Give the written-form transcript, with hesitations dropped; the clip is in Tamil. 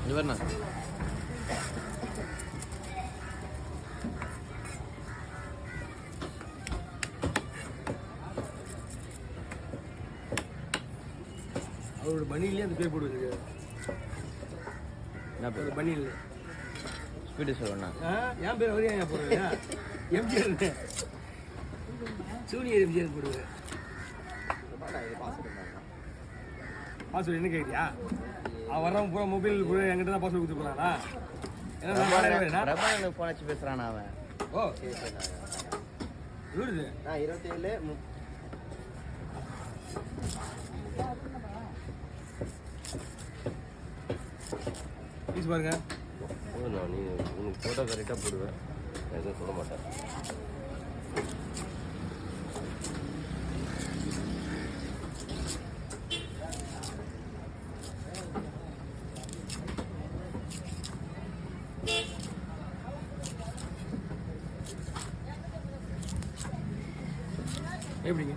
இவர்ண்ணா அவரோட பனியிலே அந்த பேர் போடுவது என்ன பேர் பனியில் ஸ்பீடு சொல்லண்ணா என் பேர் அவரே ஏன் போடுறேன் எம்ஜிஆர் சூனியர் எம்ஜிஆர் போடுவேன் பாஸ்வேர்டு என்ன கேட்குறியா அவன் வர்றவன் பூரா மொபைல் பூரா என்கிட்ட தான் பாஸ்வேர்டு கொடுத்து போகிறானா பிரபாகரனுக்கு ஃபோன் வச்சு பேசுகிறான் அவன் ஓ இவருது நான் 27 ப்ளீஸ் பாருங்க போதும் நீ உனக்கு ஃபோட்டோ கரெக்டாக போடுவேன் எதுவும் சொல்ல மாட்டேன் எப்படிங்க